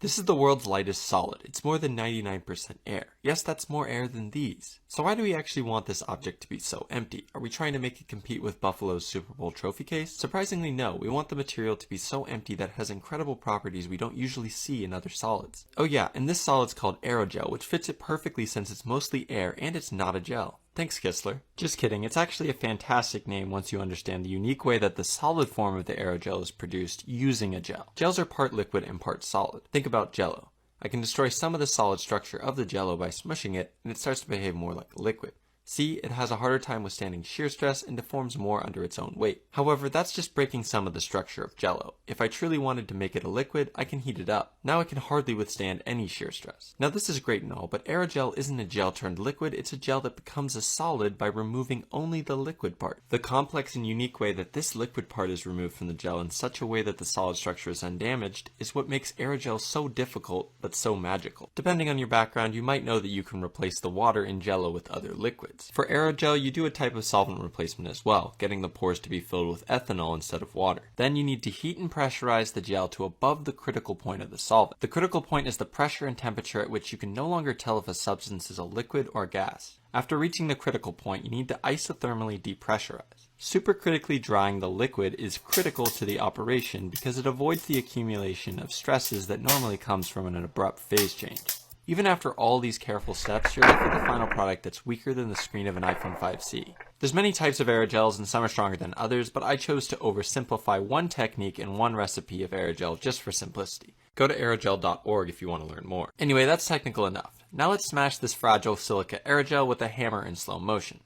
This is the world's lightest solid. It's more than 99% air. Yes, that's more air than these. So why do we actually want this object to be so empty? Are we trying to make it compete with Buffalo's Super Bowl trophy case? Surprisingly, no. We want the material to be so empty that it has incredible properties we don't usually see in other solids. Oh yeah, and this solid's called aerogel, which fits it perfectly since it's mostly air and it's not a gel. Thanks, Kistler. Just kidding, it's actually a fantastic name once you understand the unique way that the solid form of the aerogel is produced using a gel. Gels are part liquid and part solid. Think about Jello. I can destroy some of the solid structure of the Jello by smushing it, and it starts to behave more like a liquid. See, it has a harder time withstanding shear stress and deforms more under its own weight. However, that's just breaking some of the structure of Jello. If I truly wanted to make it a liquid, I can heat it up. Now it can hardly withstand any shear stress. Now this is great and all, but aerogel isn't a gel turned liquid, it's a gel that becomes a solid by removing only the liquid part. The complex and unique way that this liquid part is removed from the gel in such a way that the solid structure is undamaged is what makes aerogel so difficult, but so magical. Depending on your background, you might know that you can replace the water in Jello with other liquids. For aerogel, you do a type of solvent replacement as well, getting the pores to be filled with ethanol instead of water. Then you need to heat and pressurize the gel to above the critical point of the solvent. The critical point is the pressure and temperature at which you can no longer tell if a substance is a liquid or gas. After reaching the critical point, you need to isothermally depressurize. Supercritically drying the liquid is critical to the operation because it avoids the accumulation of stresses that normally comes from an abrupt phase change. Even after all these careful steps, you're left with a final product that's weaker than the screen of an iPhone 5C. There's many types of aerogels and some are stronger than others, but I chose to oversimplify one technique and one recipe of aerogel just for simplicity. Go to aerogel.org if you want to learn more. Anyway, that's technical enough. Now let's smash this fragile silica aerogel with a hammer in slow motion.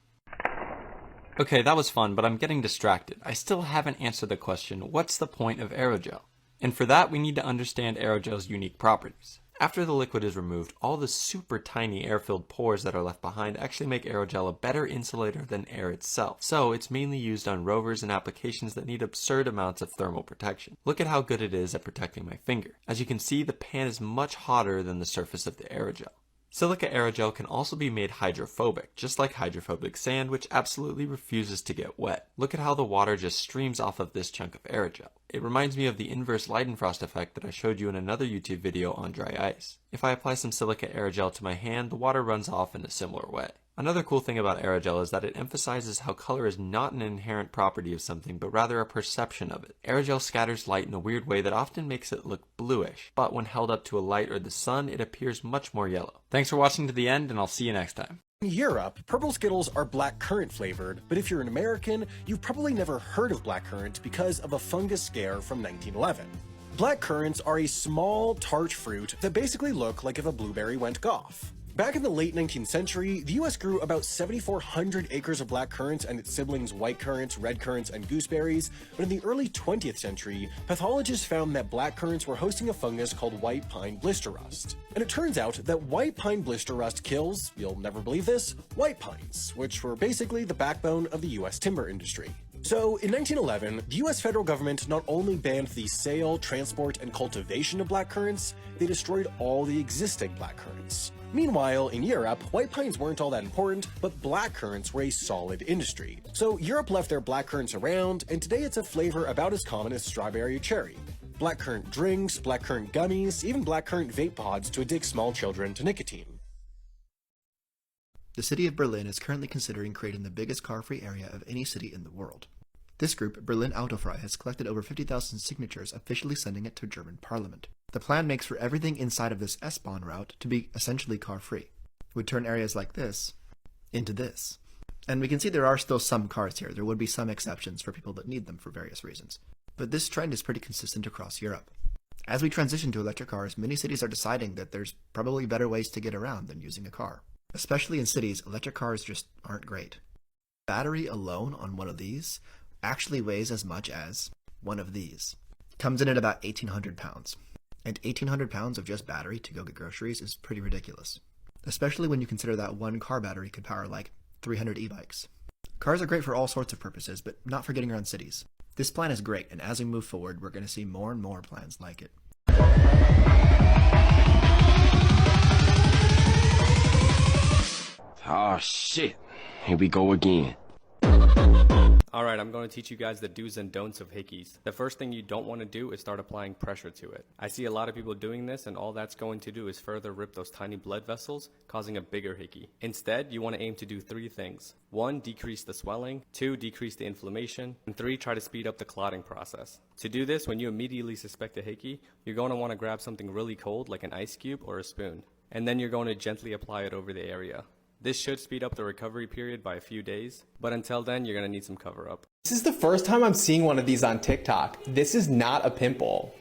Okay, that was fun, but I'm getting distracted. I still haven't answered the question, what's the point of aerogel? And for that, we need to understand aerogel's unique properties. After the liquid is removed, all the super tiny air-filled pores that are left behind actually make aerogel a better insulator than air itself. So it's mainly used on rovers and applications that need absurd amounts of thermal protection. Look at how good it is at protecting my finger. As you can see, the pan is much hotter than the surface of the aerogel. Silica aerogel can also be made hydrophobic, just like hydrophobic sand, which absolutely refuses to get wet. Look at how the water just streams off of this chunk of aerogel. It reminds me of the inverse Leidenfrost effect that I showed you in another YouTube video on dry ice. If I apply some silica aerogel to my hand, the water runs off in a similar way. Another cool thing about aerogel is that it emphasizes how color is not an inherent property of something, but rather a perception of it. Aerogel scatters light in a weird way that often makes it look bluish, but when held up to a light or the sun, it appears much more yellow. Thanks for watching to the end, and I'll see you next time. In Europe, purple Skittles are blackcurrant flavored, but if you're an American, you've probably never heard of blackcurrant because of a fungus scare from 1911. Blackcurrants are a small, tart fruit that basically look like if a blueberry went goth. Back in the late 19th century, the US grew about 7,400 acres of blackcurrants and its siblings white currants, red currants, and gooseberries, but in the early 20th century, pathologists found that blackcurrants were hosting a fungus called white pine blister rust. And it turns out that white pine blister rust kills, you'll never believe this, white pines, which were basically the backbone of the US timber industry. So, in 1911, the US federal government not only banned the sale, transport, and cultivation of blackcurrants, they destroyed all the existing blackcurrants. Meanwhile, in Europe, white pines weren't all that important, but blackcurrants were a solid industry. So Europe left their blackcurrants around, and today it's a flavor about as common as strawberry or cherry. Blackcurrant drinks, blackcurrant gummies, even blackcurrant vape pods to addict small children to nicotine. The city of Berlin is currently considering creating the biggest car-free area of any city in the world. This group, Berlin Autofrei, has collected over 50,000 signatures, officially sending it to German parliament. The plan makes for everything inside of this S-Bahn route to be essentially car-free. It would turn areas like this into this. And we can see there are still some cars here. There would be some exceptions for people that need them for various reasons. But this trend is pretty consistent across Europe. As we transition to electric cars, many cities are deciding that there's probably better ways to get around than using a car. Especially in cities, electric cars just aren't great. Battery alone on one of these actually weighs as much as one of these. Comes in at about 1,800 pounds. And 1,800 pounds of just battery to go get groceries is pretty ridiculous. Especially when you consider that one car battery could power like 300 e-bikes. Cars are great for all sorts of purposes, but not for getting around cities. This plan is great, and as we move forward, we're going to see more and more plans like it. Oh shit, here we go again. Alright, I'm going to teach you guys the do's and don'ts of hickeys. The first thing you don't want to do is start applying pressure to it. I see a lot of people doing this, and all that's going to do is further rip those tiny blood vessels, causing a bigger hickey. Instead, you want to aim to do 3 things. 1, decrease the swelling. 2, decrease the inflammation. And 3, try to speed up the clotting process. To do this, when you immediately suspect a hickey, you're going to want to grab something really cold like an ice cube or a spoon. And then you're going to gently apply it over the area. This should speed up the recovery period by a few days, but until then, you're going to need some cover up. This is the first time I'm seeing one of these on TikTok. This is not a pimple.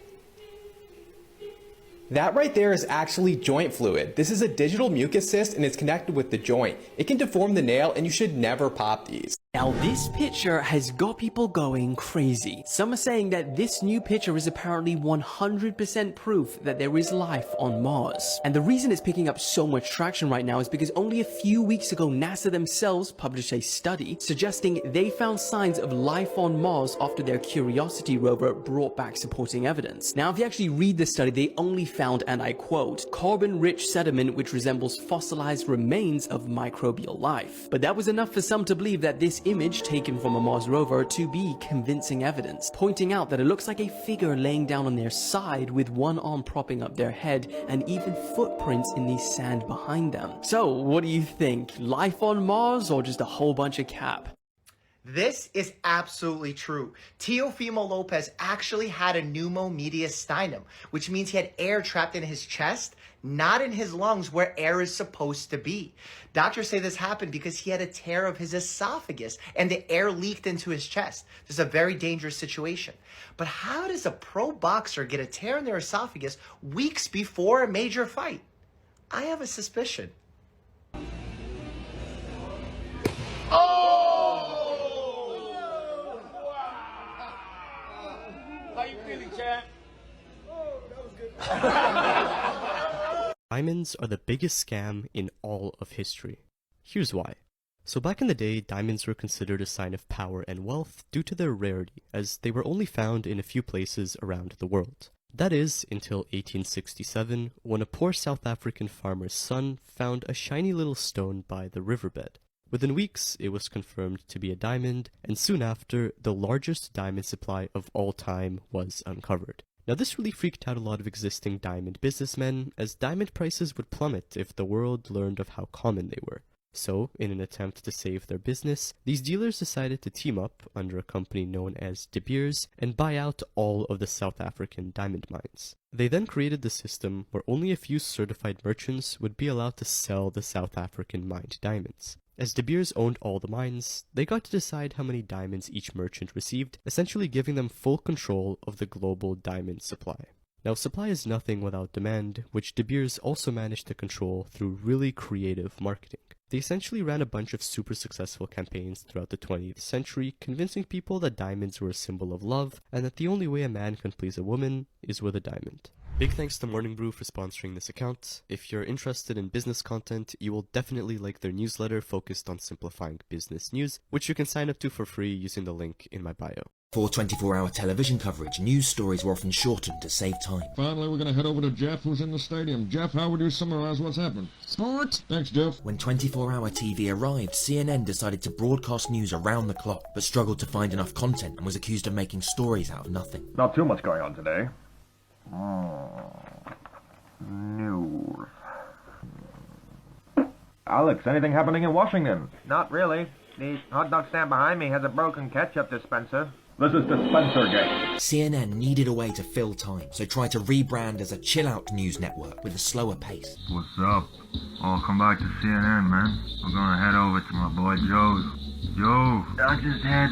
That right there is actually joint fluid. This is a digital mucus cyst and it's connected with the joint. It can deform the nail and you should never pop these. Now this picture has got people going crazy. Some are saying that this new picture is apparently 100% proof that there is life on Mars. And the reason it's picking up so much traction right now is because only a few weeks ago NASA themselves published a study suggesting they found signs of life on Mars after their Curiosity rover brought back supporting evidence. Now if you actually read the study, they only found, and I quote, carbon-rich sediment which resembles fossilized remains of microbial life. But that was enough for some to believe that this image taken from a Mars rover to be convincing evidence, pointing out that it looks like a figure laying down on their side with one arm propping up their head and even footprints in the sand behind them. So what do you think? Life on Mars or just a whole bunch of cap? This is absolutely true. Teofimo Lopez actually had a pneumomediastinum, which means he had air trapped in his chest, not in his lungs where air is supposed to be. Doctors say this happened because he had a tear of his esophagus and the air leaked into his chest. This is a very dangerous situation. But how does a pro boxer get a tear in their esophagus weeks before a major fight? I have a suspicion. Diamonds are the biggest scam in all of history. Here's why. So back in the day, diamonds were considered a sign of power and wealth due to their rarity, as they were only found in a few places around the world. That is, until 1867, when a poor South African farmer's son found a shiny little stone by the riverbed. Within weeks, it was confirmed to be a diamond, and soon after, the largest diamond supply of all time was uncovered. Now this really freaked out a lot of existing diamond businessmen, as diamond prices would plummet if the world learned of how common they were. So, in an attempt to save their business, these dealers decided to team up under a company known as De Beers and buy out all of the South African diamond mines. They then created the system where only a few certified merchants would be allowed to sell the South African mined diamonds. As De Beers owned all the mines, they got to decide how many diamonds each merchant received, essentially giving them full control of the global diamond supply. Now, supply is nothing without demand, which De Beers also managed to control through really creative marketing. They essentially ran a bunch of super successful campaigns throughout the 20th century, convincing people that diamonds were a symbol of love, and that the only way a man can please a woman is with a diamond. Big thanks to Morning Brew for sponsoring this account. If you're interested in business content, you will definitely like their newsletter focused on simplifying business news, which you can sign up to for free using the link in my bio. For 24-hour television coverage, news stories were often shortened to save time. Finally, we're going to head over to Jeff, who's in the stadium. Jeff, how would you summarize what's happened? Sports. Thanks, Jeff. When 24-hour TV arrived, CNN decided to broadcast news around the clock, but struggled to find enough content and was accused of making stories out of nothing. Not too much going on today. News. Alex, anything happening in Washington? Not really. The hot dog stand behind me has a broken ketchup dispenser. This is Dispensergate. CNN needed a way to fill time, so tried to rebrand as a chill-out news network with a slower pace. What's up? Welcome back to CNN, man. We're gonna head over to my boy Joe's. Joe, I just had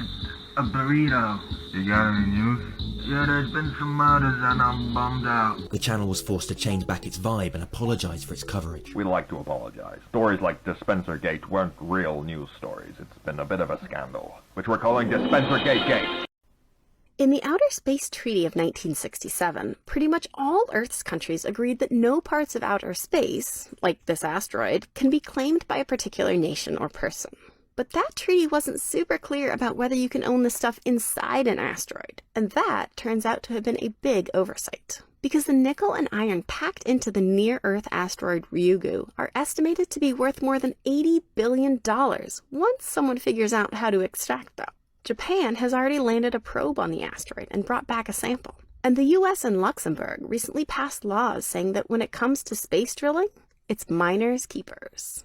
a burrito. You got any news? Yeah, there's been some murders and I'm bummed out. The channel was forced to change back its vibe and apologize for its coverage. We'd like to apologize. Stories like Dispensergate weren't real news stories. It's been a bit of a scandal, which we're calling Dispensergate Gate. In the Outer Space Treaty of 1967, pretty much all Earth's countries agreed that no parts of outer space, like this asteroid, can be claimed by a particular nation or person. But that treaty wasn't super clear about whether you can own the stuff inside an asteroid, and that turns out to have been a big oversight. Because the nickel and iron packed into the near-Earth asteroid Ryugu are estimated to be worth more than $80 billion once someone figures out how to extract them. Japan has already landed a probe on the asteroid and brought back a sample. And the US and Luxembourg recently passed laws saying that when it comes to space drilling, it's miners' keepers.